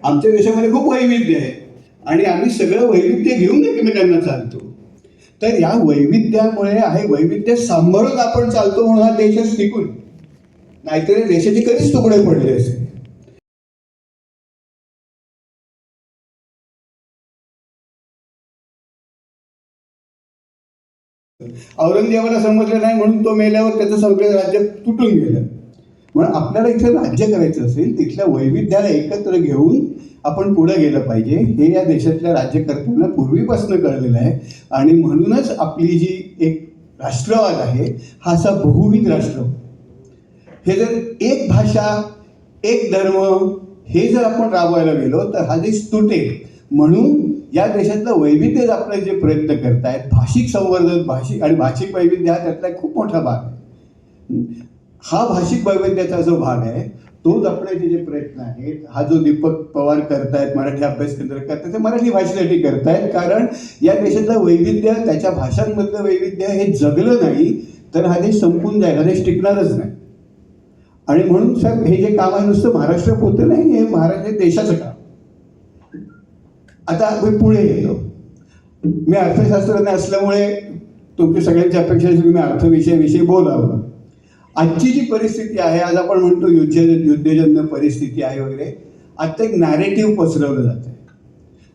आमच्या देशामध्ये खूप वैविध्य आहे आणि आम्ही सगळं वैविध्य घेऊन एकमेकांना चालतो. तर या वैविध्यामुळे आहे वैविध्य सांभाळून आपण चालतो म्हणून हा देशच टिकून, नाहीतर या देशाचे कधीच तुकडे पडले असते. औरंगजेबाला समजलं नाही म्हणून तो मेल्यावर त्याचं सगळं राज्य तुटून गेलं. म्हणून आपल्याला इथे राज्य करायचं असेल तिथल्या वैविध्याला एकत्र घेऊन आपण पुढे गेलं पाहिजे. हे या देशातल्या राज्यकर्त्यांना पूर्वीपासून कळलेलं आहे आणि म्हणूनच आपली जी एक राष्ट्रवाद आहे हा असा बहुविध राष्ट्र, हे जर एक भाषा एक धर्म हे जर आपण राबवायला गेलो तर हा देश तुटेल. म्हणून या देशातलं वैविध्य जपण्याचे जे प्रयत्न करतायत, भाषिक संवर्धन, भाषिक आणि भाषिक वैविध्य हा त्यातला खूप मोठा भाग आहे. हा भाषिक वैविध्याचा जो भाग आहे तो जपण्याचे जे प्रयत्न आहेत, हा जो दीपक पवार करतायत, मराठी अभ्यास केंद्र करतायत, ते मराठी भाषेसाठी करतायत. कारण या देशातलं वैविध्य, त्याच्या भाषांमधलं वैविध्य हे जगलं नाही तर हा देश संपून जाईल, हा देश टिकणारच नाही. आणि म्हणून साहेब हे जे काम आहे नुसतं महाराष्ट्र पुरतं नाही, हे महाराष्ट्र देशाचं काम. आता मी पुढे येतो. मी अर्थशास्त्रज्ञ असल्यामुळे तुमच्या सगळ्यांची अपेक्षा असेल की मी अर्थविषयाविषयी बोलावं. आजची जी परिस्थिती आहे, आज आपण म्हणतो युद्धजन्य परिस्थिती आहे वगैरे, आता एक नॅरेटिव्ह पसरवलं जात आहे.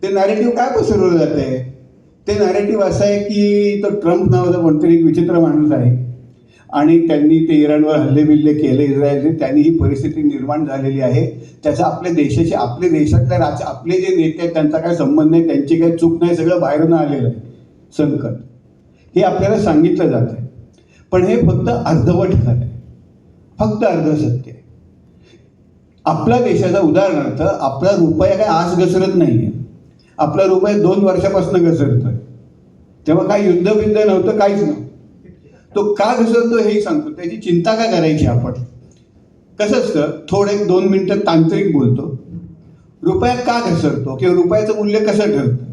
ते नॅरेटिव्ह काय पसरवलं जात आहे? ते नॅरेटिव्ह असं आहे की तो ट्रम्प नावाचा कोणतरी एक विचित्र माणूस आहे आणि त्यांनी ते इराणवर हल्ले केले, इस्रायलचे, त्यांनी ही परिस्थिती निर्माण झालेली आहे. त्याचा आपल्या देशाचे, आपल्या देशातल्या आपले जे नेते आहेत त्यांचा काय संबंध नाही, त्यांची काही चूक नाही, सगळं बाहेरून आलेलं आहे संकट, हे आपल्याला सांगितलं जात आहे. पण हे फक्त अर्धवट खरं आहे, फक्त अर्ध सत्य आहे. आपल्या देशाचा उदाहरणार्थ आपला रुपया काय आज घसरत नाही आहे, आपला रुपया 2 वर्षापासून घसरतोय. तेव्हा काय युद्धबिद्ध नव्हतं, काहीच नव्हतं. तो का घसरतो हेही सांगतो, त्याची चिंता का करायची आपण. कसं असतं, थोडं 1-2 मिनिटं तांत्रिक बोलतो. रुपया का घसरतो किंवा रुपयाचं मूल्य कसं ठरतं,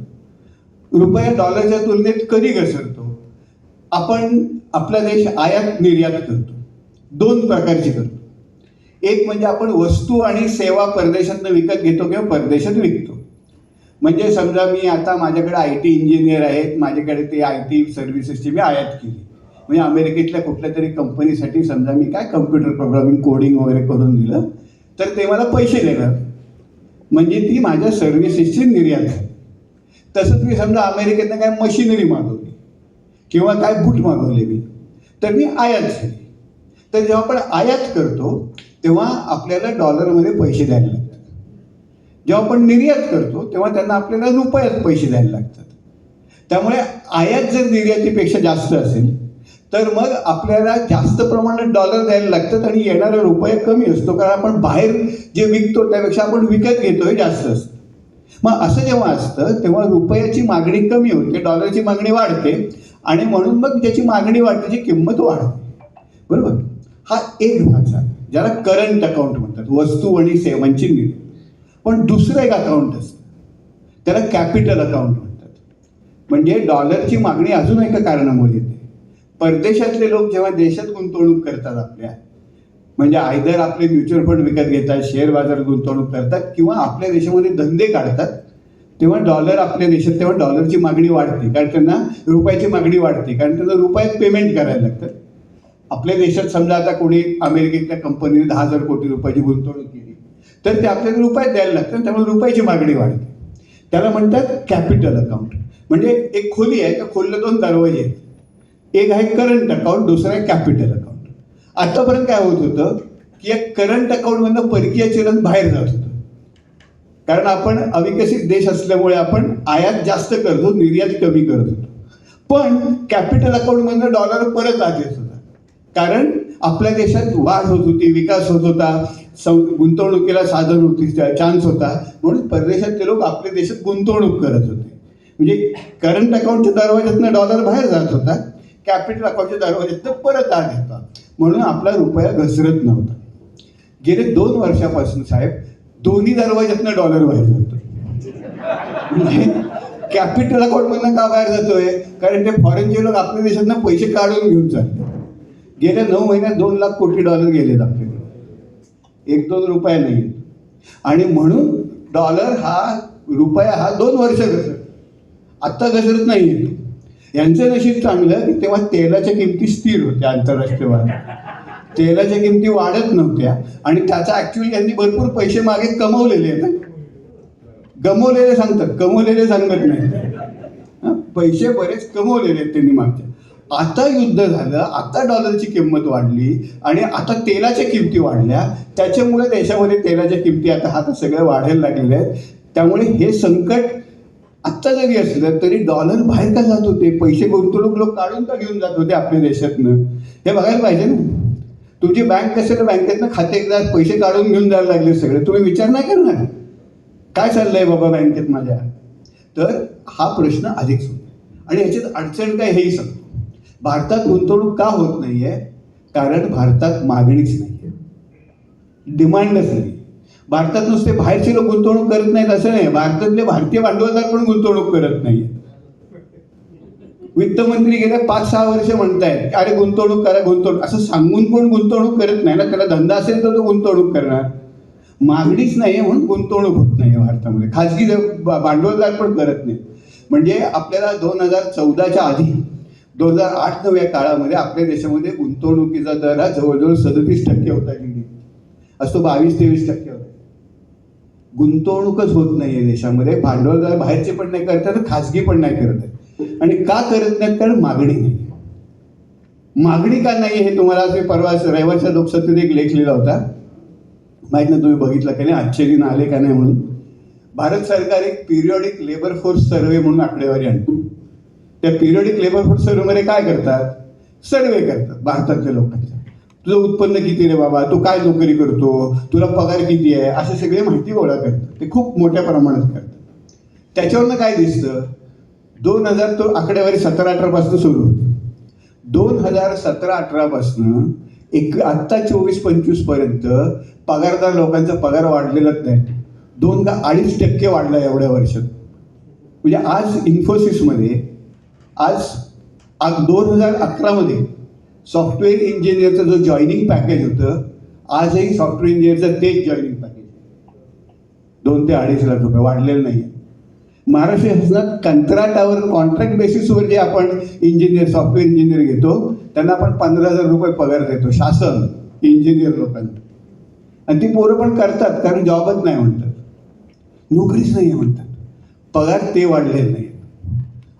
रुपया डॉलरच्या तुलनेत कधी घसरतो. आपण आपला देश आयात निर्यात करतो, 2 प्रकारची करतो. एक म्हणजे आपण वस्तू आणि सेवा परदेशातनं विकत घेतो किंवा परदेशात विकतो. म्हणजे समजा मी आता माझ्याकडे IT इंजिनियर आहेत, माझ्याकडे ते IT सर्व्हिसेसची मी आयात केली. म्हणजे अमेरिकेतल्या कुठल्या तरी कंपनीसाठी समजा मी काय कम्प्युटर प्रोग्रामिंग कोडिंग वगैरे करून दिलं तर ते मला पैसे देणार, म्हणजे ती माझ्या सर्व्हिसेसची निर्यात आहे. तसंच मी समजा अमेरिकेतनं काय मशिनरी मागवली किंवा काय बूट मागवले मी, तर मी आयात केली. तर जेव्हा आपण आयात करतो तेव्हा आपल्याला डॉलरमध्ये पैसे द्यायला लागतात. जेव्हा आपण निर्यात करतो तेव्हा त्यांना आपल्याला रुपयात पैसे द्यायला लागतात. त्यामुळे आयात जर निर्यातीपेक्षा जास्त असेल तर मग आपल्याला जास्त प्रमाणात डॉलर द्यायला लागतात आणि येणारा रुपया कमी असतो, कारण आपण बाहेर जे विकतो त्यापेक्षा आपण विकत घेतोय जास्त असतं. मग असं जेव्हा असतं तेव्हा रुपयाची मागणी कमी होते, डॉलरची मागणी वाढते आणि म्हणून मग ज्याची मागणी वाढते त्याची किंमत वाढते. बरोबर, हा एक भाग झाला ज्याला करंट अकाउंट म्हणतात, वस्तू आणि सेवांची निर्यात. पण दुसरं एक अकाउंट असतं त्याला कॅपिटल अकाउंट म्हणतात. म्हणजे डॉलरची मागणी अजून एका कारणामुळे येते. परदेशातले लोक जेव्हा देशात गुंतवणूक करतात आपल्या, म्हणजे आयदर आपले म्युच्युअल फंड विकत घेतात, शेअर बाजारात गुंतवणूक करतात किंवा आपल्या देशामध्ये धंदे काढतात, तेव्हा डॉलर आपल्या देशात, तेव्हा डॉलरची मागणी वाढते कारण त्यांना रुपयाची मागणी वाढते, कारण त्यांना रुपयात पेमेंट करायला लागतं. आपल्या देशात समजा आता कोणी अमेरिकेतल्या कंपनीने 10,000 कोटी रुपयाची गुंतवणूक केली तर ते आपल्याला रुपयात द्यायला लागतं, त्यामुळे रुपयाची मागणी वाढते. त्याला म्हणतात कॅपिटल अकाउंट. म्हणजे एक खोली आहे, त्या खोलीला 2 दरवाजे आहेत. एक आहे करंट अकाउंट, दुसरं आहे कॅपिटल अकाउंट. आतापर्यंत काय होत होतं की या करंट अकाउंटमधनं परकीय चलन बाहेर जात होतं, कारण आपण अविकसित देश असल्यामुळे आपण आयात जास्त करतो, निर्यात कमी करत होतो. पण कॅपिटल अकाउंटमधनं डॉलर परत आत येत होता, कारण आपल्या देशात वाढ होत होती, विकास होत होता, गुंतवणुकीला साधन होती, चान्स होता, म्हणून परदेशातले लोक आपल्या देशात गुंतवणूक करत होते. म्हणजे करंट अकाउंटच्या दरवाज्यातनं डॉलर बाहेर जात होता, कॅपिटल अकाउंटच्या दरवाज्यातनं परत आत येतात, म्हणून आपला रुपया घसरत नव्हता. गेले 2 वर्षापासून साहेब दोन्ही दरवाज्यातनं डॉलर बाहेर जातो. म्हणजे कॅपिटल अकाउंटमधनं का बाहेर जातोय, कारण ते फॉरेनचे लोक आपल्या देशातनं पैसे काढून घेऊन चालले. गेल्या 9 महिन्यात 2 लाख कोटी डॉलर गेलेत आपल्याकडे, 1-2 रुपये नाही. आणि म्हणून डॉलर हा रुपया हा 2 वर्ष घसरत, आत्ता घसरत नाही आहे. यांचं नशीब चांगलं की तेव्हा तेलाच्या किमती स्थिर होत्या आंतरराष्ट्रीय बाजारात, तेलाच्या किमती वाढत नव्हत्या आणि त्याचा ॲक्च्युली यांनी भरपूर पैसे मागे कमवलेले आहेत. गमवलेले सांगतात, कमवलेले सांगत नाही. पैसे बरेच कमवलेले आहेत त्यांनी मागच्या. आता युद्ध झालं, आता डॉलरची किंमत वाढली आणि आता तेलाच्या किमती वाढल्या, त्याच्यामुळे देशामध्ये तेलाच्या किमती आता सगळं वाढायला लागलेले आहेत. त्यामुळे हे संकट आत्ता जरी असलं तरी डॉलर बाहेर का जात होते, पैसे गुंतवणूक लोक काढून का घेऊन जात होते आपल्या देशातनं, हे बघायला पाहिजे ना. तुमची बँक कसेल, बँकेतनं खातेदार पैसे काढून घेऊन जायला लागले सगळे, तुम्ही विचार नाही करणार काय चाललंय बाबा बँकेत माझ्या. तर हा प्रश्न अधिक सुरू आणि याच्यात अडचण काय हेही सांगतो. भारतात गुंतवणूक का होत नाहीये, कारण भारतात मागणीच नाहीये, डिमांडच नाही. भारतात नुसते बाहेरचे लोक गुंतवणूक करत नाहीत असं नाही, भारतातले भारतीय भांडवलदार पण गुंतवणूक करत नाहीये. वित्तमंत्री गेले 5-6 वर्ष म्हणतायत अरे गुंतवणूक करा, गुंतवणूक, असं सांगून कोण गुंतवणूक करत नाही ना. त्याला धंदा असेल तर तो गुंतवणूक करणार. मागणीच नाहीये म्हणून गुंतवणूक होत नाही भारतामध्ये. खाजगी भांडवलदार पण करत नाही. म्हणजे आपल्याला 2014च्या आधी 2008-9 या काळामध्ये आपल्या देशामध्ये गुंतवणुकीचा दर हा जवळजवळ 37% होता. आज तो 22-23% होता. गुंतवणूकच होत नाहीये देशामध्ये. भांडवलदार बाहेरचे पण नाही करतात, खाजगी पण नाही करत आहेत. आणि का करत नाहीत, कारण मागणी नाही. मागणी का नाही हे तुम्हाला परवा रविवारच्या लोकसत्तेत एक लेख लिहिला होता, माहीत नाही तुम्ही बघितला का नाही, आश्चर्य आले का नाही म्हणून. भारत सरकार एक पिरियॉडिक लेबर फोर्स सर्वे म्हणून आकडेवारी आणतो. त्या पिरियॉडिक लेबर फोर्स सर्वेमध्ये काय करतात, सर्वे करतात भारतातल्या लोकांचा. तुझं उत्पन्न किती रे बाबा, तू काय नोकरी करतो, तुला पगार किती आहे, असे सगळे माहिती गोळा करतात. ते खूप मोठ्या प्रमाणात करतात. त्याच्यावरनं काय दिसतं, 2000 तो आकडेवारी 17-18 पासून सुरू होते. 2017-18 पासून आत्ता 24-25 पर्यंत पगारदार लोकांचा पगार वाढलेलाच नाही. 2 का 2.5% वाढला एवढ्या वर्षात. म्हणजे आज इन्फोसिसमध्ये आज 2011 सॉफ्टवेअर इंजिनियरचं जो जॉईनिंग पॅकेज होतं, आजही सॉफ्टवेअर इंजिनियरचं तेच जॉईनिंग पॅकेज 2 ते 2.5 लाख रुपये, वाढलेलं नाही. महाराष्ट्र शासनात कंत्राटावर कॉन्ट्रॅक्ट बेसिसवर जे आपण इंजिनियर सॉफ्टवेअर इंजिनियर घेतो त्यांना आपण 15,000 रुपये पगार देतो शासन इंजिनियर लोकांना. आणि ती पोरं पण करतात कारण जॉबच नाही म्हणतात, नोकरीच नाही आहे म्हणतात, पगार ते वाढलेले नाही.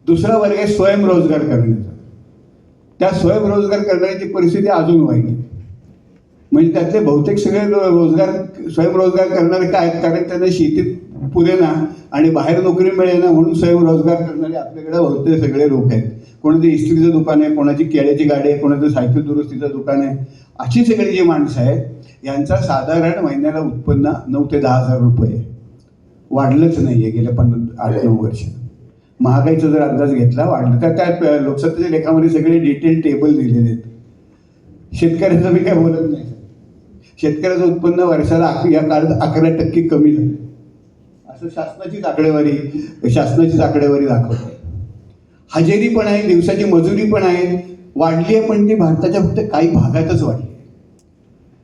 दुसरा वर्ग आहे स्वयंरोजगार करण्याचा. त्या स्वयंरोजगार करण्याची परिस्थिती अजून वाईट. म्हणजे त्यातले बहुतेक सगळे स्वयंरोजगार करणारे काय आहेत, कारण त्यांना शेतीत पुरेना आणि बाहेर नोकरी मिळेना म्हणून स्वयंरोजगार करणारे आपल्याकडे बहुतेक सगळे लोक आहेत. कोणाचं इस्त्रीचं दुकान आहे, कोणाची केळ्याची गाडी आहे, कोणाचं सायकल दुरुस्तीचं दुकान आहे. अशी सगळी जी माणसं आहेत यांचा साधारण महिन्याला उत्पन्न 9 ते 10,000 रुपये, वाढलंच नाही आहे गेल्या 8-9 वर्ष. महागाईचा जर अंदाज घेतला वाढलं तर त्या लोकसत्तेच्या लेखामध्ये सगळे डिटेल टेबल दिलेले आहेत. शेतकऱ्याचं मी काय बोलत नाही. शेतकऱ्याचं उत्पन्न वर्षाला या काळात 11% कमी झालं असं शासनाचीच आकडेवारी दाखवते. हजेरी पण आहे, दिवसाची मजुरी पण आहे, वाढली आहे, पण ती भारताच्या फक्त काही भागातच वाढली.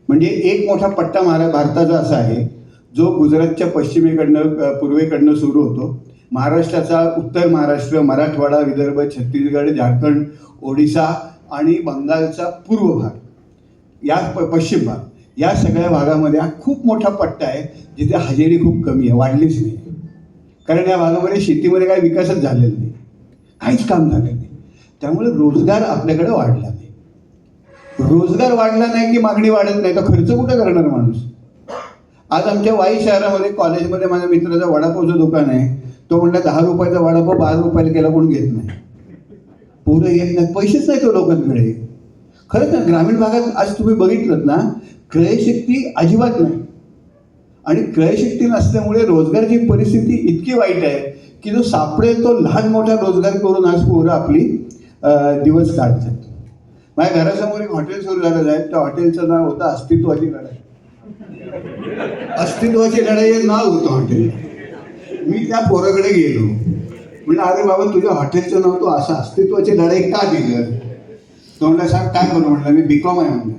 म्हणजे एक मोठा पट्टा भारताचा असा आहे जो गुजरातच्या पश्चिमेकडनं पूर्वेकडनं सुरू होतो. महाराष्ट्राचा उत्तर महाराष्ट्र, मराठवाडा, विदर्भ, छत्तीसगड, झारखंड, ओडिसा आणि बंगालचा पूर्व भाग, या पश्चिम भाग, या सगळ्या भागामध्ये हा खूप मोठा पट्टा आहे जिथे हजेरी खूप कमी आहे, वाढलीच नाही. कारण या भागामध्ये शेतीमध्ये काही विकासच झालेला नाही, काहीच काम झालेलं नाही. त्यामुळे रोजगार आपल्याकडे वाढला नाही. रोजगार वाढला नाही की मागणी वाढत नाही, तर खर्च कुठं करणार माणूस. आज आमच्या वाई शहरामध्ये कॉलेजमध्ये माझ्या मित्राचं वडापावचं दुकान आहे. तो म्हणला 10 रुपयाचा वडापाव 12 रुपयाला केला, कोण घेत नाही, पोरं येत नाही, पैसेच नाही तो लोकांकडे. खरंच ना, ग्रामीण भागात आज तुम्ही बघितलं ना, क्रयशक्ती अजिबात नाही. आणि क्रयशक्ती नसल्यामुळे रोजगाराची परिस्थिती इतकी वाईट आहे की जो सापडेल तो लहान मोठा रोजगार करून आज पोरं आपली दिवस काढतात. माझ्या घरासमोर एक हॉटेल सुरू झालेलं आहे. त्या हॉटेलचं नाव होतं अस्तित्वाची लढाई. अस्तित्वाची लढाई हे नाव होतं हॉटेल. मी त्या पोराकडे गेलो, म्हणलं अरे बाबा तुझ्या हॉटेलचं नाव तो असं अस्तित्वाची लढाई का दिलं. तो म्हणला साहेब काय करू. म्हटलं मी BCom आहे म्हणलं.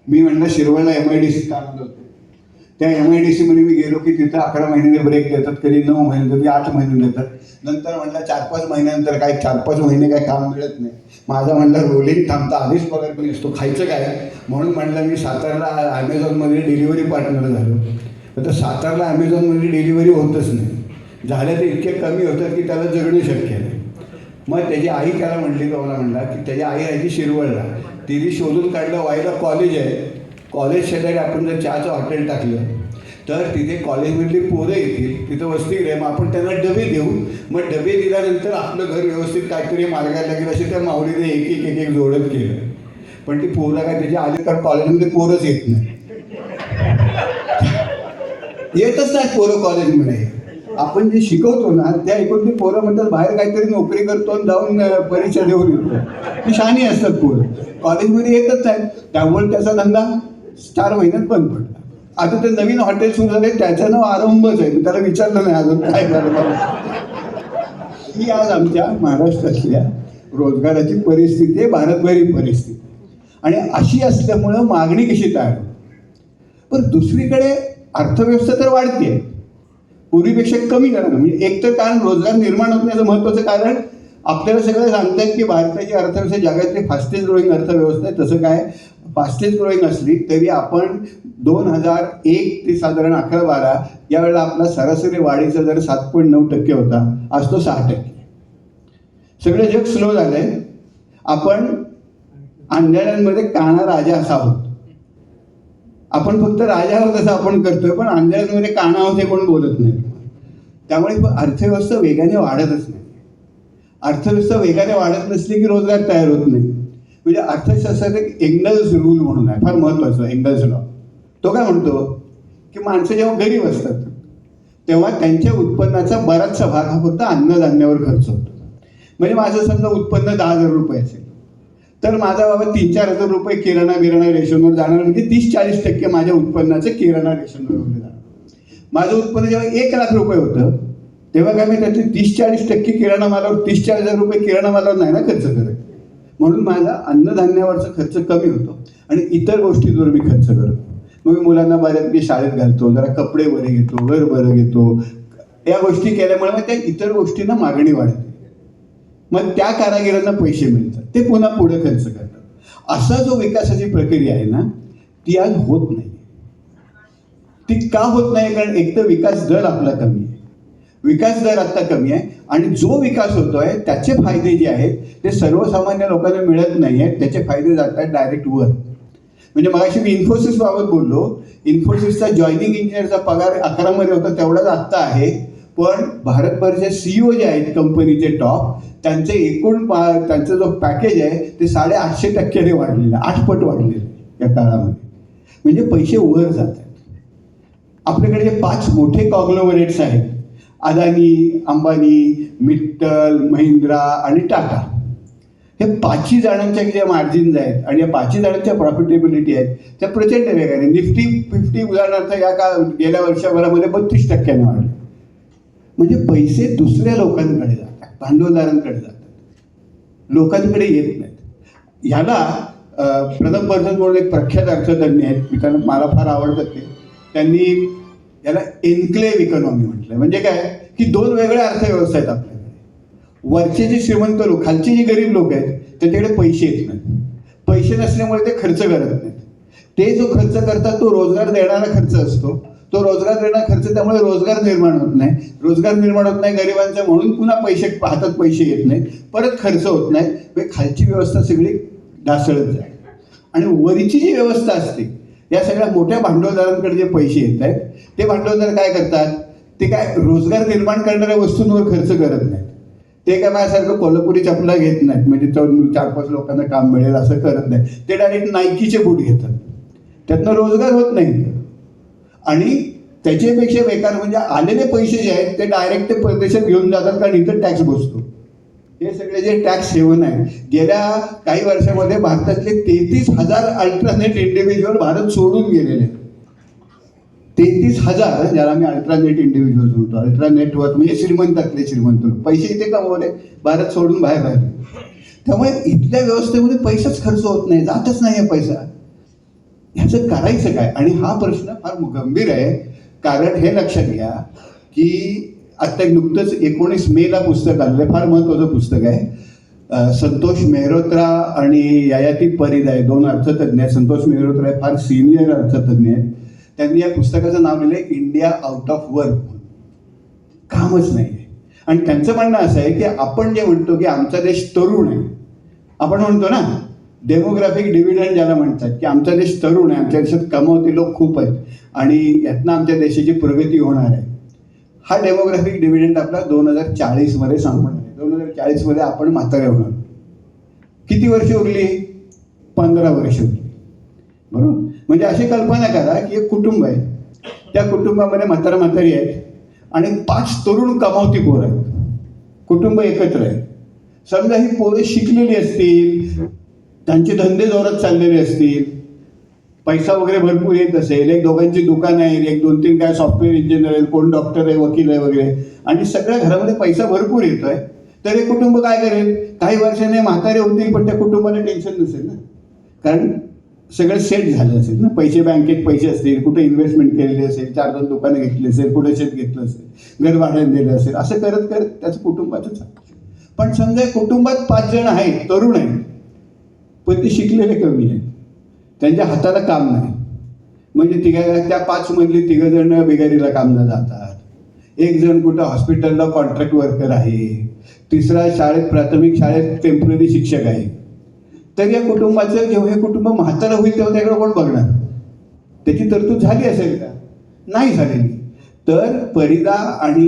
मी म्हणलं शिरवळला MIDC काम होतो. त्या MIDC मध्ये मी गेलो की तिथं 11 महिन्याने ब्रेक देतात, कधी 9 महिने, कधी 8 महिने देतात. नंतर म्हटलं 4-5 महिन्यानंतर काय 4-5 महिने काय काम मिळत नाही. माझा म्हटलं रोलिंग थांबता आधीच पगार पण असतो, खायचं काय. म्हणून म्हटलं मी सातारला ॲमेझॉनमध्ये डिलिव्हरी पार्टनर झालो. तर सातारला ॲमेझॉनमध्ये डिलिव्हरी होतच नाही, झाल्या ते इतके कमी होतात की त्याला जगणं शक्य नाही. मग त्याची आई त्याला म्हटली, तो मला म्हणला की त्याची आई राहायची शिरवळला. तिने शोधून काढलं वाईला कॉलेज आहे, कॉलेज शेजारी आपण जर चहाचं हॉटेल टाकलं तर तिथे कॉलेजमधली पोरं येतील, तिथं वसतिगृह आहे, मग आपण त्यांना डबे देऊ. मग डबे दिल्यानंतर आपलं घर व्यवस्थित काहीतरी मार्गाला लागेल असे त्या माऊलीने एक जोडत केलं. पण ती पोरं काय त्याच्या आली तर कॉलेजमध्ये पोरंच येत नाही, येतच नाही पोरं कॉलेजमध्ये. आपण जे शिकवतो ना त्या ऐकून ते पोरं म्हणतात बाहेर काहीतरी नोकरी करतो आणि जाऊन परीक्षा देऊन येतो. ती शहाणी असतात पोरं, कॉलेजमध्ये येतच नाहीत. त्यामुळे त्याचा धंदा 4 महिन्यात बंद पडला. आता ते नवीन हॉटेल सुरू झाले, त्याचं नाव आरंभच आहे. मी त्याला विचारलं नाही अजून काय झालं मला. ही आज आमच्या महाराष्ट्रातल्या रोजगाराची परिस्थिती आहे, भारतभरी परिस्थिती. आणि अशी असल्यामुळं मागणी कशी तयार होते. पण दुसरीकडे अर्थव्यवस्था तर वाढते, पूर्वीपेक्षा कमी कारण. म्हणजे एक तर कारण रोजगार निर्माण होत नाही, महत्त्वाचं कारण आपल्याला सगळं सांगतात की भारताची अर्थव्यवस्था जगातली फास्टेस्ट ग्रोईंग अर्थव्यवस्था आहे. तसं काय फास्टेस्ट ग्रोईंग असली तरी आपण 2001 ते साधारण 11-12 यावेळेला आपला सरासरी वाढीचा दर 7.9% होता, आज तो 6%. सगळं जग स्लो झालंय. आपण आंधळ्यांमध्ये काना राजा असा आहोत. आपण फक्त राजा आहोत असं आपण करतोय, पण आंधळ्यांमध्ये काना आहोत हे कोण बोलत नाही. त्यामुळे अर्थव्यवस्था वेगाने वाढतच नाही. अर्थव्यवस्था वेगाने वाढत नसली की रोजगार तयार होत नाही. म्हणजे अर्थशास्त्रात एक एंगल्स रूल म्हणून आहे, फार महत्त्वाचं एंगल्स लॉ. तो काय म्हणतो की माणसं जेव्हा गरीब असतात तेव्हा त्यांच्या उत्पन्नाचा बराचसा भाग हा फक्त अन्नधान्यावर खर्च होतो. म्हणजे माझं समजा उत्पन्न 10,000 रुपये असेल तर माझा बाबा 3-4 हजार रुपये किराणा रेशनवर जाणार. म्हणजे 30-40% माझ्या उत्पन्नाचं किराणा रेशनवर जाणार. माझं उत्पन्न जेव्हा 1,00,000 रुपये होतं तेव्हा काय मी त्याचे 30-40% किराणा मालावर 30-40 हजार रुपये किराणा मालावर नाही ना खर्च करत. म्हणून माझा अन्नधान्यावरचा खर्च कमी होतो आणि इतर गोष्टींवर मी खर्च करतो. मग मी मुलांना बऱ्यापैकी शाळेत घालतो, जरा कपडे बरे घेतो, घर बरं घेतो. या गोष्टी केल्यामुळे मग त्या इतर गोष्टींना मागणी वाढते. मग त्या कारागिरांना पैसे मिळतात, ते पुन्हा पुढे खर्च करतात. असा जो विकासाची प्रक्रिया आहे ना ती आज होत नाही. ती का होत नाही? कारण एक तर विकास दर आपला कमी आहे. विकास दर आता कमी आहे आणि जो विकास होतोय त्याचे फायदे जे आहेत ते सर्वसामान्य लोकांना मिळत नाही आहेत. त्याचे फायदे जातात डायरेक्ट वर. म्हणजे मगाशी मी इन्फोसिस बाबत बोललो. इन्फोसिसचा जॉईनिंग इंजिनियरचा पगार 11 मध्ये होता तेवढाच आत्ता आहे. पण भारतभरचे CEO जे आहेत कंपनीचे टॉप, त्यांचे एकूण त्यांचा जो पॅकेज आहे ते 850% वाढलेलं आहे, 8 पट वाढलेलं आहे या काळामध्ये. म्हणजे पैसे वर जात आहेत. आपल्याकडे जे 5 मोठे कॉग्लोमरेट्स आहेत, अदानी, अंबानी, मित्तल, महिंद्रा आणि टाटा, हे 5ही जणांच्या ज्या मार्जिन्स आहेत आणि या 5ही जणांच्या प्रॉफिटेबिलिटी आहेत त्या प्रचंड वेगाने. निफ्टी 50 उदाहरणार्थ या गेल्या वर्षभरामध्ये 32% वाढले. म्हणजे पैसे दुसऱ्या लोकांकडे जातात, भांडवलदारांकडे जातात, लोकांकडे येत नाहीत. ह्याला प्रथम बर्धन म्हणून एक प्रख्यात अर्थतज्ञ आहेत, मी त्यांना मला फार आवडतात ते. त्यांनी याला एन्क्लेव्ह इकॉनॉमी म्हटलं. म्हणजे काय की 2 वेगळ्या अर्थव्यवस्था आहेत आपल्याकडे. वरचे जे श्रीमंत लोक, खालचे जे गरीब लोक आहेत त्यांच्याकडे पैसे येत नाहीत. पैसे नसल्यामुळे ते खर्च करत नाहीत. ते जो खर्च करतात तो रोजगार देणारा खर्च असतो. तो रोजगार देणारा खर्च, त्यामुळे रोजगार निर्माण होत नाही. रोजगार निर्माण होत नाही गरिबांचा, म्हणून पुन्हा पैसे हातात पैसे येत नाहीत, परत खर्च होत नाही. म्हणजे खालची व्यवस्था सगळी ढासळत जाते. आणि वरची जी व्यवस्था असते या सगळ्या मोठ्या भांडवलदारांकडे जे पैसे येत आहेत ते भांडवलदार काय करतात, ते काय रोजगार निर्माण करणाऱ्या वस्तूंवर खर्च करत नाहीत. ते काय माझ्यासारखं कोल्हापुरी चपला घेत नाहीत, म्हणजे 4-5 लोकांना काम मिळेल असं करत नाही. ते डायरेक्ट नायकीचे बूट घेतात, त्यातनं रोजगार होत नाही. आणि त्याच्यापेक्षा बेकार म्हणजे आलेले पैसे जे आहेत ते डायरेक्ट ते परदेशात घेऊन जातात, कारण इथं टॅक्स बसतो. हे सगळे जे टॅक्स सेवन आहे, गेल्या काही वर्षामध्ये भारतातले 33,000 अल्ट्रानेट इंडिव्हिज्युअल भारत सोडून गेलेले. 33,000, ज्याला आम्ही अल्ट्रानेट इंडिव्हिज्युअल म्हणतो. अल्ट्रानेटवर्क म्हणजे श्रीमंतातले श्रीमंत लोक, पैसे इथे कमवले, भारत सोडून बाहेर राहिले. त्यामुळे इथल्या व्यवस्थेमध्ये पैसाच खर्च होत नाही, जातच नाही पैसा. ह्याचं करायचं काय? आणि हा प्रश्न फार गंभीर आहे. कारण हे लक्षात घ्या की आत्ता नुकतंच 19 मेला पुस्तक आलेलं आहे, फार महत्त्वाचं पुस्तक आहे. संतोष मेहरोत्रा आणि ययाती परीदा आहे, दोन अर्थतज्ञ आहेत. संतोष मेहरोत्रा हे फार सिनियर अर्थतज्ञ आहेत. त्यांनी या पुस्तकाचं नाव लिहिलं आहे इंडिया आउट ऑफ वर्क. कामच नाही आहे. आणि त्यांचं म्हणणं असं आहे की आपण जे म्हणतो की आमचा देश तरुण आहे, आपण म्हणतो ना डेमोग्राफिक डिव्हिडंड ज्याला म्हणतात, की आमचा देश तरुण आहे, आमच्या देशात कमावते लोक खूप आहेत आणि यातनं आमच्या देशाची प्रगती होणार आहे. हा डेमोग्राफिक डिव्हिडंड आपला 2040 संपणार आहे. 2040 आपण म्हातारे होणार. किती वर्ष उरली? 15 वर्ष उरली. बरोबर. म्हणजे अशी कल्पना करा की एक कुटुंब आहे, त्या कुटुंबामध्ये म्हातारी आहेत आणि 5 तरुण कमावती पोरं आहेत. कुटुंब एकत्र आहे. समजा ही पोरं शिकलेली असतील, त्यांचे धंदे जोरात चाललेले असतील, पैसा वगैरे भरपूर येत असेल, एक दोघांची दुकान आहे, एक 2-3 काय सॉफ्टवेअर इंजिनियर आहे, कोण डॉक्टर आहे, वकील आहे वगैरे, आणि सगळ्या घरामध्ये पैसा भरपूर येतोय, तर हे कुटुंब काय करेल? काही वर्षाने म्हातारे होतील पण त्या कुटुंबाला टेन्शन नसेल ना, कारण सगळं सेट झालं असेल ना. पैसे बँकेत पैसे असतील, कुठे इन्व्हेस्टमेंट केलेली असेल, 4-2 दुकानं घेतली असेल, कुठे शेत घेतलं असेल, घर भाड्याने दिलं असेल, असं करत करत त्याचं कुटुंबाचं चालतं. पण समजा कुटुंबात 5 जण आहेत, तरुण आहेत, पण ते शिकलेले कमी आहेत, त्यांच्या हाताला काम नाही. म्हणजे त्या 5 मधली 3 जण बिगारीला कामला जातात, 1 जण कुठं हॉस्पिटलला कॉन्ट्रॅक्ट वर्कर आहे, 3रा शाळेत प्राथमिक शाळेत टेम्पररी शिक्षक आहे. तर या कुटुंबाचं जेव्हा हे कुटुंब म्हातारं होईल तेव्हा त्याकडे कोण बघणार? त्याची तरतूद झाली असेल का? नाही झालेली. तर परीदा आणि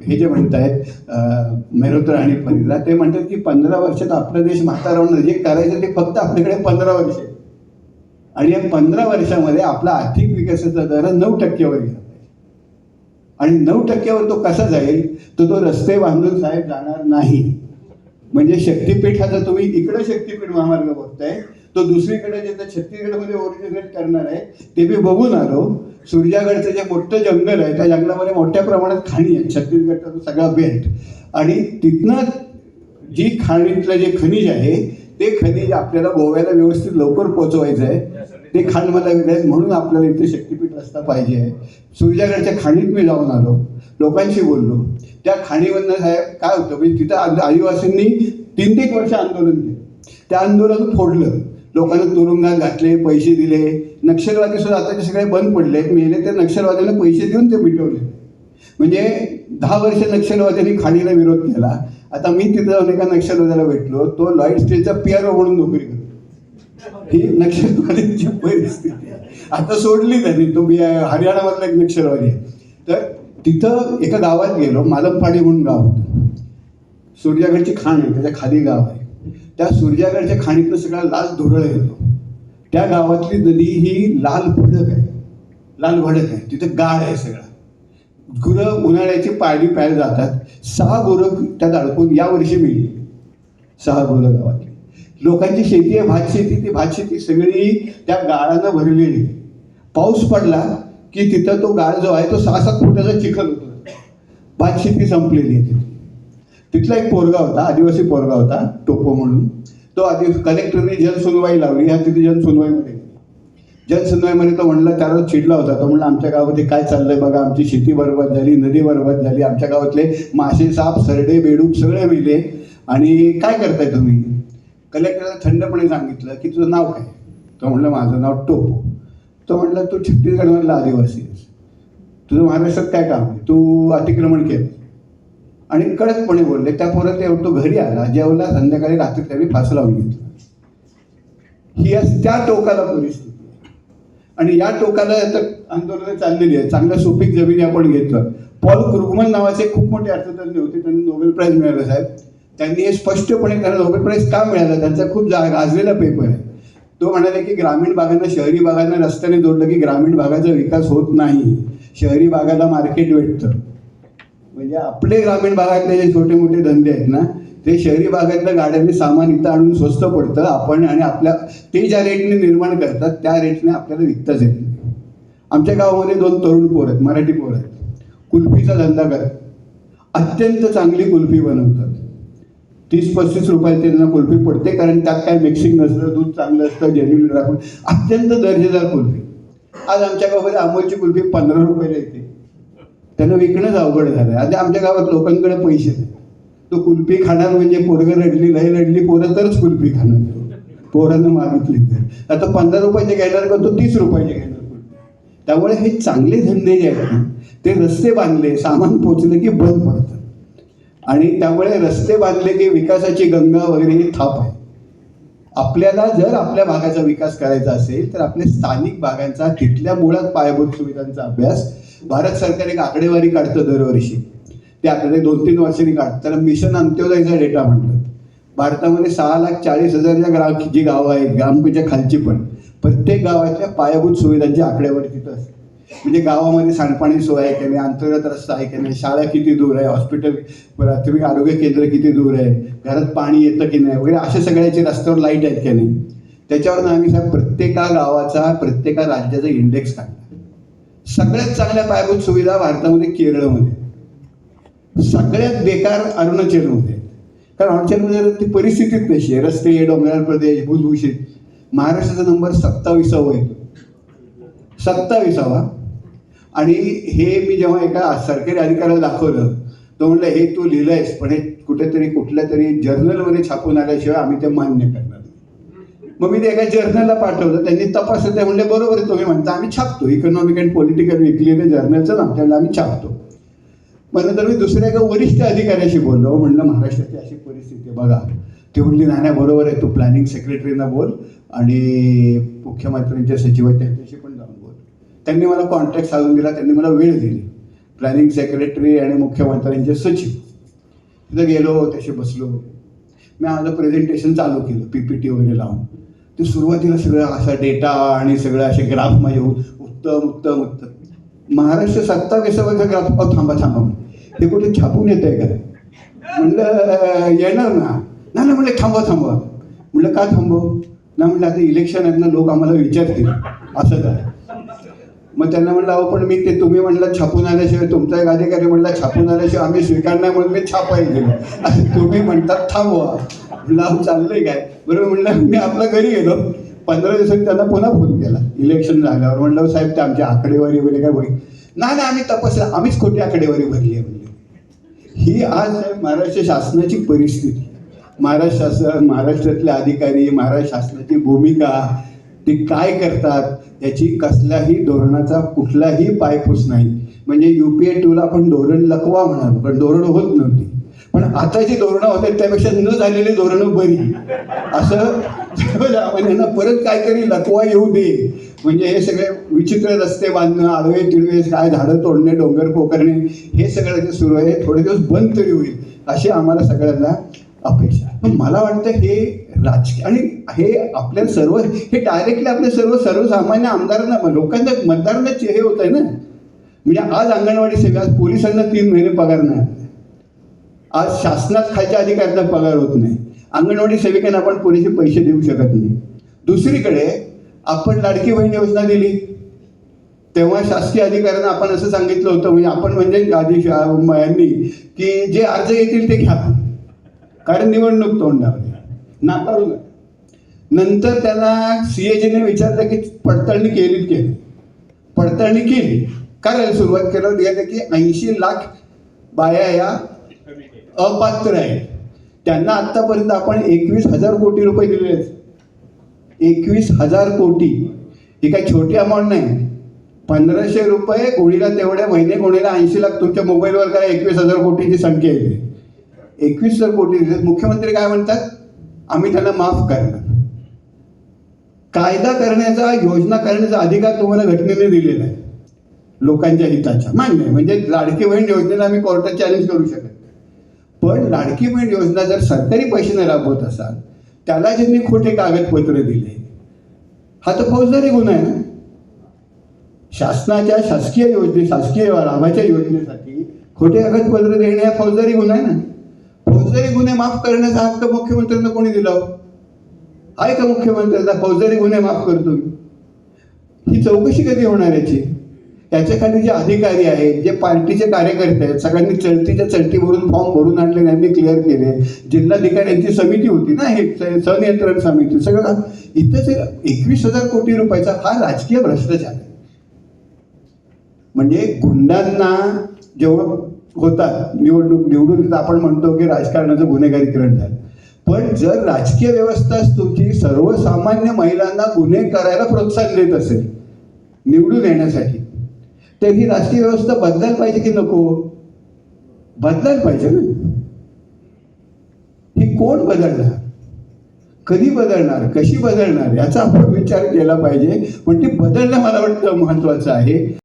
हे जे म्हणतायत मेहरोत्रा आणि परीदा, ते म्हणतात की 15 वर्षात आपला देश म्हातारा होणार. जे करायचं ते फक्त आपल्याकडे 15 वर्ष आहे. आणि या 15 वर्षामध्ये आपला आर्थिक विकासाचा दर 9% गेला. आणि 9% तो कसा जाईल? तो रस्ते बांधून साहेब जाणार नाही. म्हणजे शक्तीपीठाचा तुम्ही इकडे शक्तीपीठ महामार्ग बघताय, तो दुसरीकडे जे छत्तीसगडमध्ये ओरिजिनेट करणार आहे ते मी बघून आलो. सूर्यागडचं जे मोठं जंगल आहे, त्या जंगलामध्ये मोठ्या प्रमाणात खाणी आहे, छत्तीसगडचा तो सगळा बेल्ट. आणि तिथनं जी खाणीतलं जे खनिज आहे ते खनिज आपल्याला गोव्याला व्यवस्थित लवकर पोहोचवायचं आहे. ते खाण मला वेगळं, म्हणून आपल्याला इथे शक्तीपीठ रस्ता पाहिजे आहे. सूर्यागडच्या खाणीत मी जाऊन आलो, लोकांशी बोललो. त्या खाणीवरनं साहेब काय होतं, म्हणजे तिथं आदिवासींनी 3-3 वर्ष आंदोलन केलं. त्या आंदोलन फोडलं, लोकांना तुरुंगात घातले, पैसे दिले. नक्षलवादी सुद्धा आताचे सगळे बंद पडले, मेले ते नक्षलवाद्यांना पैसे देऊन ते मिटवले. म्हणजे 10 वर्ष नक्षलवाद्यांनी खाणीला विरोध केला. आता मी तिथं जाऊन एका नक्षलवाद्याला भेटलो, तो लॉईड स्टेटचा PRO म्हणून नोकरी करतो. ही नक्षलवाद्यांची परिस्थिती आहे. आता सोडली त्यांनी, तो हरियाणामधला एक नक्षलवादी आहे. तर तिथं एका गावात गेलो, मालमपाडी म्हणून गाव होतं. सूर्यागडची खाण आहे, त्याच्या खाली गाव आहे. त्या सूर्यागडच्या खाणीतनं सगळा लाल धुरळ येतो. त्या गावातली नदी ही लाल भडक आहे, लाल भडक आहे. तिथं गाळ आहे सगळा. गुरं उन्हाळ्याची पाणी प्यायला जातात. 6 गुरं त्यात अडकून यावर्षी मिळली. 6 गुरं गावातली. लोकांची शेती आहे, भात शेती. ती भात शेती सगळी त्या गाळानं भरलेली. पाऊस पडला की तिथं तो गाळ जो आहे तो 6-7 फुटाचा चिखल होतो. भात शेती संपलेली आहे. तिथला एक पोरगा होता, आदिवासी पोरगा होता, टोपो म्हणून. तो आधी कलेक्टरने जनसुनवाई लावली. ह्या तिथे जनसुनवाईमध्ये तो म्हणला, त्याला चिडला होता. तो म्हणला आमच्या गावामध्ये काय चाललंय बघा, आमची शेती बरबाद झाली, नदी बरबाद झाली, आमच्या गावातले मासे, साप, सरडे, बेडूक सगळे मेले, आणि काय करताय तुम्ही? कलेक्टरला थंडपणे सांगितलं की तुझं नाव काय? तो म्हणलं माझं नाव टोपो. तो म्हणला तू छत्तीसगडमधला आदिवासी आहेस, तुझं महाराष्ट्रात काय काम आहे? तू अतिक्रमण केलं. आणि कडकपणे बोलले. त्या पोरात तो घरी आला, जेवला, संध्याकाळी रात्री त्यांनी फास लावून घेतला. ही त्या टोकाला परिस्थिती. आणि या टोकाला तर आंदोलनं चाललेली आहे. चांगल्या सुपीक जमिनी आपण घेतलं. पॉल क्रुगमन नावाचे खूप मोठे अर्थतज्ञ होते, त्यांना नोबेल प्राईज मिळालं साहेब. त्यांनी हे स्पष्टपणे, त्यांना नोबेल प्राईज का मिळालं, त्यांचा खूप गाजलेला पेपर आहे. तो म्हणाले की ग्रामीण भागांना शहरी भागांना रस्त्याने जोडलं की ग्रामीण भागाचा विकास होत नाही, शहरी भागाला मार्केट भेटतं. म्हणजे आपले ग्रामीण भागातले जे छोटे मोठे धंदे आहेत ना, ते शहरी भागातल्या गाड्यांनी सामान इथं आणून स्वस्त पडतं. आपण आणि आपल्या ते ज्या रेटने निर्माण करतात त्या रेटने आपल्याला विकताच येत नाही. आमच्या गावामध्ये 2 तरुण पोर आहेत, मराठी पोर आहेत. कुल्फीचा धंदा करतात. अत्यंत चांगली कुल्फी बनवतात. 30-35 रुपयाला त्यांना कुल्फी पडते, कारण त्यात काय मिक्सिंग नसतं, दूध चांगलं असतं, जेन्युइन राखून अत्यंत दर्जेदार कुल्फी. आज आमच्या गावामध्ये अमोलची कुल्फी 15 रुपयाला येते. त्यांना विकणंच अवघड झालं आहे. आता आमच्या गावात लोकांकडे पैसे नाही. तो कुल्फी खाणार म्हणजे पोरगं रडली, लई रडली पोरं तरच कुल्फी खाणार, पोरांना मागितली तर. आता 15 रुपयाचे घेणार का तो 30 रुपयाचे घेणार. त्यामुळे हे चांगले धंदे जे आहेत ना, ते रस्ते बांधले, सामान पोचलं की बंद पडतं. आणि त्यामुळे रस्ते बांधले की विकासाची गंगा वगैरे ही थाप आहे. आपल्याला जर आपल्या भागाचा विकास करायचा असेल तर आपल्या स्थानिक भागांचा, तिथल्या मुळात पायाभूत सुविधांचा अभ्यास. भारत सरकार एक आकडेवारी काढतं दरवर्षी. ते आकडे 2-3 वर्षांनी काढतं. त्याला मिशन अंत्योदयचा डेटा म्हणतात. भारतामध्ये 6,40,000 जी गावं आहेत, ग्रामपंचायत खालची पण, प्रत्येक गावाच्या पायाभूत सुविधांची आकडेवारी तिथं असते. म्हणजे गावामध्ये सांडपाणी सोय आहे की नाही, अंतर्गत रस्ता आहे की नाही, शाळा किती दूर आहे, हॉस्पिटल, प्राथमिक आरोग्य केंद्र किती दूर आहे, घरात पाणी येतं की नाही वगैरे, अशा सगळ्याचे रस्त्यावर लाईट आहेत की नाही. त्याच्यावरून आम्ही प्रत्येका गावाचा, प्रत्येका राज्याचा इंडेक्स काढला. सगळ्यात चांगल्या पायाभूत सुविधा भारतामध्ये केरळमध्ये, सगळ्यात बेकार अरुणाचलमध्ये. कारण अरुणाचलमध्ये ती परिस्थितीच तशी आहे, रस्ते, डोंगराळ प्रदेश, भूसभूषित. महाराष्ट्राचा नंबर 27वा येतो, 27वा. आणि हे मी जेव्हा एका सरकारी अधिकाऱ्याला दाखवलं, तो म्हणलं हे तू लिहिलंयस पण हे कुठेतरी कुठल्या तरी जर्नलमध्ये छापून आल्याशिवाय आम्ही ते मान्य करणार नाही. मग मी ते एका जर्नलला पाठवलं, त्यांनी तपासलं, ते म्हणले बरोबर आहे तुम्ही म्हणता, आम्ही छापतो. इकॉनॉमिक अँड पॉलिटिकल वीकली जर्नलचं नाव, त्याला आम्ही छापतो. मग नंतर मी दुसऱ्या एका वरिष्ठ अधिकाऱ्याशी बोललो, म्हणलं महाराष्ट्राची अशी परिस्थिती आहे बघा. ते म्हणली नाही बरोबर आहे, तू प्लॅनिंग सेक्रेटरीना बोल आणि मुख्यमंत्र्यांच्या सचिव त्यांच्याशी पण जाऊन बोल. त्यांनी मला कॉन्टॅक्ट साधून दिला, त्यांनी मला वेळ दिली. प्लॅनिंग सेक्रेटरी आणि मुख्यमंत्र्यांचे सचिव तिथं गेलो, त्याशी बसलो. मी माझं प्रेझेंटेशन चालू केलं, PPT वगैरे लावून. ते सुरुवातीला सगळं असा डेटा आणि सगळं असे ग्राफ माझे उत्तम उत्तम उत्तम. महाराष्ट्र 27वा ग्राफ. थांबा हे कुठे छापून येत आहे का? म्हणलं येणार ना. नाही म्हणलं थांबवा. म्हणलं का थांबव ना, म्हणलं आता इलेक्शन आहेत ना, लोक आम्हाला विचारतील असं काय. मग त्यांना म्हणलं अहो पण मी ते तुम्ही म्हणलं छापून आल्याशिवाय, तुमचा एक अधिकारी म्हणला छापून आल्याशिवाय आम्ही स्वीकारणार, म्हणून मी छापायला गेलो. असं तुम्ही म्हणतात थांबवा. म्हणलं अहो चाललंय काय. बरोबर. म्हणलं मी आपल्या घरी गेलो. 15 दिवसांनी त्यांना पुन्हा फोन केला इलेक्शन झाल्यावर. म्हणलं साहेब ते आमची आकडेवारी वगैरे काय होईल. नाही आम्ही तपासलं, आम्हीच खोटी आकडेवारी भरली आहे म्हणले. ही आज महाराष्ट्र शासनाची परिस्थिती. महाराष्ट्रातले अधिकारी, महाराष्ट्र शासनाची भूमिका, ते काय करतात याची कसल्याही धोरणाचा कुठलाही पायपूस नाही. म्हणजे UPA 2ला आपण धोरण लकवा म्हणालो, पण धोरण होत नव्हती. पण आता जी धोरणं होते त्यापेक्षा न झालेली धोरणं बरी, असं यांना परत काहीतरी लकवा येऊ दे. म्हणजे हे सगळे विचित्र रस्ते बांधणं, आडवे तिडवे काय झाडं तोडणे, डोंगर पोखरणे, हे सगळं जे सुरू आहे थोडे दिवस बंद तरी होईल अशी आम्हाला सगळ्यांना अपेक्षा. पण मला वाटतं हे राजकीय आणि हे आपल्या सर्व, हे डायरेक्टली आपल्या सर्वसामान्य आमदारांना, लोकांना, मतदारांना हे होत आहे ना. म्हणजे आज अंगणवाडी सेवा, आज पोलिसांना 3 महिने पगार नाही, आज शासनात खालच्या अधिकाऱ्यांना पगार होत नाही, अंगणवाडी सेविकांना आपण पुरेसे पैसे देऊ शकत नाही. दुसरीकडे आपण लाडकी बहीण योजना दिली तेव्हा शासकीय अधिकाऱ्यांना आपण असं सांगितलं होतं, म्हणजे आपण म्हणजे आधी यांनी की जे अर्ज येतील ते घ्या, कारण निवडणूक तोंडावर, नाकारू नका. नंतर त्यांना CAGने विचारलं की पडताळणी केली. पडताळणी केली. करायला सुरुवात केलं की 80 लाख बाया या अपात्र आहेत. त्यांना आत्तापर्यंत आपण 21,000 कोटी रुपये दिलेले आहेत. 21,000 कोटी ही काही छोटी अमाऊंट नाही. 1500 रुपये गुणीला तेवढ्या महिने, गुणीला 80 लाख. तुमच्या मोबाईलवर काय 21,000 कोटीची संख्या येते. 21,000 कोटी दिले. मुख्यमंत्री काय म्हणतात, आम्ही त्यांना माफ करणार. कायदा करण्याचा, योजना करण्याचा अधिकार तुम्हाला घटनेने दिलेला आहे लोकांच्या हिताच्या, मान्य आहे. म्हणजे लाडकी बहीण योजनेला आम्ही कोर्टात चॅलेंज करू शकत. पण लाडकी बहीण योजना जर सरकारी पैशाने राबवत असाल, त्याला ज्यांनी खोटे कागदपत्र दिले, हा तर फौजदारी गुन्हा आहे ना. शासनाच्या शासकीय लाभाच्या योजनेसाठी खोटे कागदपत्र देणे हा फौजदारी गुन्हा आहे ना. फौजदारी गुन्हे माफ करण्याचा हक्क मुख्यमंत्र्यांना कोणी दिला आहे का? मुख्यमंत्र्यांना फौजदारी गुन्हे माफ करतो. ही चौकशी कधी होणार याची? याच्याखाली जे अधिकारी आहेत, जे पार्टीचे कार्यकर्ते आहेत, सगळ्यांनी चलतीच्या चलती भरून फॉर्म भरून आणले, त्यांनी क्लिअर केले. जिल्हाधिकाऱ्यांची समिती होती ना, हे संनियंत्रण समिती, सगळं इथंच 21,000 कोटी रुपयाचा हा राजकीय भ्रष्टाचार आहे. म्हणजे गुंडांना जेव्हा होतात निवडून आपण म्हणतो की राजकारणाचं गुन्हेगारीकरण झालं, पण जर राजकीय व्यवस्था तुमची सर्वसामान्य महिलांना गुन्हे करायला प्रोत्साहन देत असेल निवडून येण्यासाठी, तर ही राजकीय व्यवस्था बदलायला पाहिजे की नको? बदलायला पाहिजे ना. ही कोण बदलणार, कधी बदलणार, कशी बदलणार, याचा आपण विचार केला पाहिजे. पण ती बदलणं मला वाटतं महत्वाचं आहे.